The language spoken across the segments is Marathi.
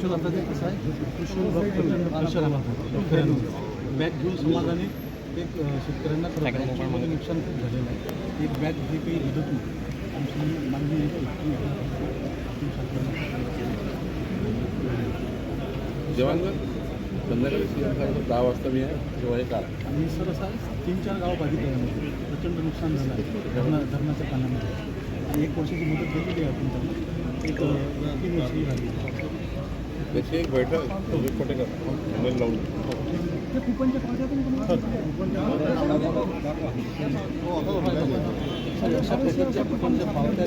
ॲक्च्युअली आता ते कसं आहे, कृषी विभाग प्रचंड प्रेशर आला होता शेतकऱ्यांवर. बॅग घेऊन समाजाने एक शेतकऱ्यांना ॲक्च्युअली नुकसान खूप झालेलं आहे. एक बॅग जे काही मदत नाही आमची मागणी जेव्हा संध्याकाळी सीएम 10 वाजता मी आहे तेव्हा हे काळ आणि सर असा 3-4 गाव बाधित आहे यामध्ये. प्रचंड नुकसान झालं आहे धरणाच्या पाण्यामध्ये. आणि 1 वर्षाची मुदत घेतलेली आहे आपण त्यांना. एक 3 वर्षी झाली. त्याची एक बैठक कुठे करतो लावून ते कुपनच्या अशा प्रकारच्या कुपनच्या पावत्या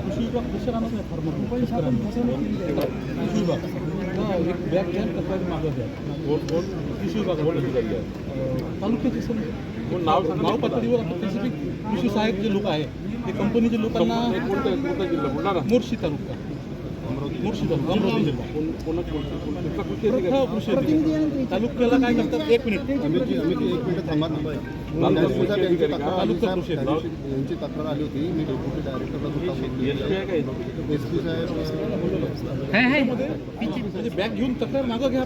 कृषी विभाग प्रेशर आणत नाही फार्मर. कृषी विभाग एक बॅग घ्या तक्रारी मागं द्या. कृषी विभाग तालुक्याचे सर नाव पातळीवर स्पेसिफिक कृषी सहाय्यक जे लोक आहे ते कंपनीचे लोकांना कोणता जिल्हा बुलढाणा मोर्शी तालुका अमरावती जिल्हा कृषी अधिकारी तालुक्याला काय करतात. 1 मिनिट थांबा. तालुका कृषी अधिकारी यांची तक्रार आली होती. मी डेप्युटी डायरेक्टरला एसपी साहेब म्हणजे बॅग घेऊन तक्रार मागं घ्या.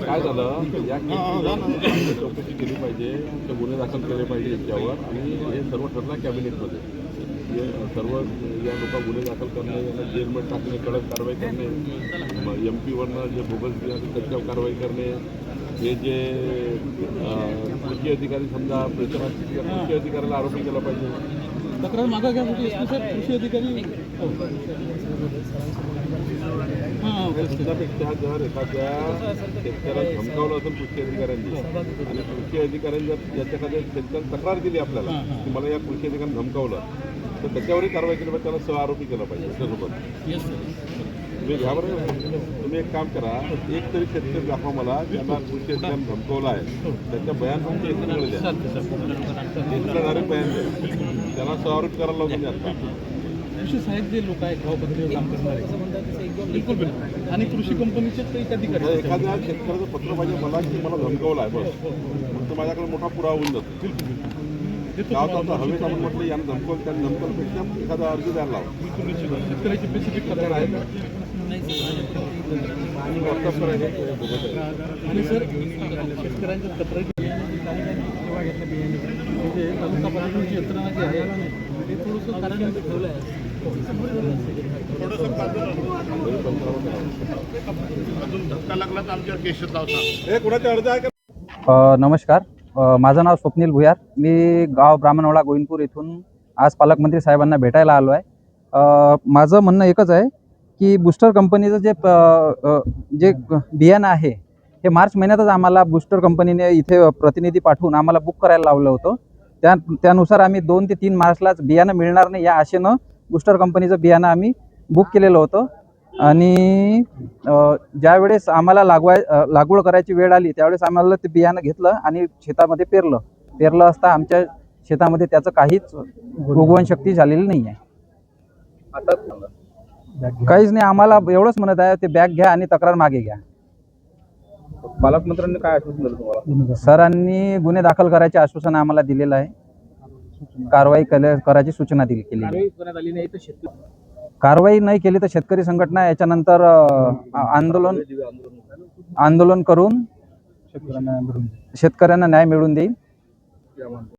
काय झालं या चौकशी केली पाहिजे, गुन्हे दाखल केले पाहिजे याच्यावर. आणि हे सर्व ठरलं कॅबिनेटमध्ये. सर्व या लोक गुन्हे दाखल करणे, यांना जेलमध्ये टाकणे, कडक कारवाई करणे, MP वरनं जे बोगस बियाणे त्याच्यावर कारवाई करणे. हे जे कृषी अधिकारी समजा प्रेशर असतील त्या कृषी अधिकाऱ्याला आरोपी केला पाहिजे. तक्रार मागं घ्या. कृषी अधिकारी त्यापेक्षा जर एखाद्या शेतकऱ्याला धमकावलं असेल कृषी अधिकाऱ्यांनी आणि कृषी अधिकाऱ्यांनी जर याच्याकडे शेतकऱ्यांनी तक्रार केली आपल्याला की मला या कृषी अधिकाऱ्यांनी धमकावलं तर त्याच्यावरही कारवाई केली पाहिजे. त्याला सहआरोपी केला पाहिजे त्याच्यासोबत. तुम्ही घ्या बरं. तुम्ही एक काम करा, एक तरी शेतकरी दाखवा मला त्यांना कृषी अधिकाऱ्यांनी धमकावलं आहे. त्याच्या बयान तुमच्या एसीकडे द्या. एसीला डायरेक्ट बयान द्या. त्यांना सहआरोपी करायला लावून द्या. आता कृषी सहाय्यक जे लोक आहेत गाव पातळीवर काम करणारे बिलकुल आणि कृषी कंपनीचे काही अधिकारी एखाद्या शेतकऱ्याचं पत्र पाहिजे मला की मला धमकावलं आहे बस, तर माझ्याकडे मोठा पुरावा होऊन जातो. गावात हवेत आपण म्हटलं यांना धमकवलं त्यांनी धमकवल्यापेक्षा एखादा अर्ज द्यायला लावा. शेतकऱ्याची स्पेसिफिक तक्रार आहे आणि सर शेतकऱ्यांच्या तक्रारी म्हणजे तालुका पातळीवरची यंत्रणा जी आहे ते थोडंसं कार्यान्वित ठेवलं आहे. अजून धक्का लागला तर आमच्यावर केस लावतात. कुणाचा अर्ज आहे का? नमस्कार. माझं नाव स्वप्नील भुयार. मी गाव ब्राह्मणवाडा गोविंदपूर येथून आज पालकमंत्री साहेबांना भेटायला आलो आहे. माझं म्हणणं एकच आहे की बूस्टर कंपनीचं जे बियाणं आहे हे मार्च महिन्यातच आम्हाला बूस्टर कंपनीने इथे प्रतिनिधी पाठवून आम्हाला बुक करायला लावलं होतं. त्यानुसार आम्ही 2 ते 3 मार्चलाच बियाणं मिळणार नाही या आशेनं बूस्टर कंपनीचं बियाणं आम्ही बुक केलेलं होतं. आणि ज्यावेळेस आम्हाला लागवड करायची वेळ आली त्यावेळेस आम्हाला ते बियाणं घेतलं आणि शेतामध्ये पेरलं असता आमच्या शेतामध्ये त्याचं काहीच उगवण शक्ती झालेली नाही आहे. काहीच नाही. आम्हाला एवढंच म्हणत आहे ते बॅग घ्या आणि तक्रार मागे घ्या. पालकमंत्र्यांनी काय आश्वासन दिलं तुम्हाला? सरांनी गुन्हे दाखल करायचे आश्वासन आम्हाला दिलेलं आहे. कारवाई करायची सूचना केली. कारवाई नाही केली तर शेतकरी संघटना याच्यानंतर आंदोलन करून शेतकऱ्यांना न्याय मिळवून देईल.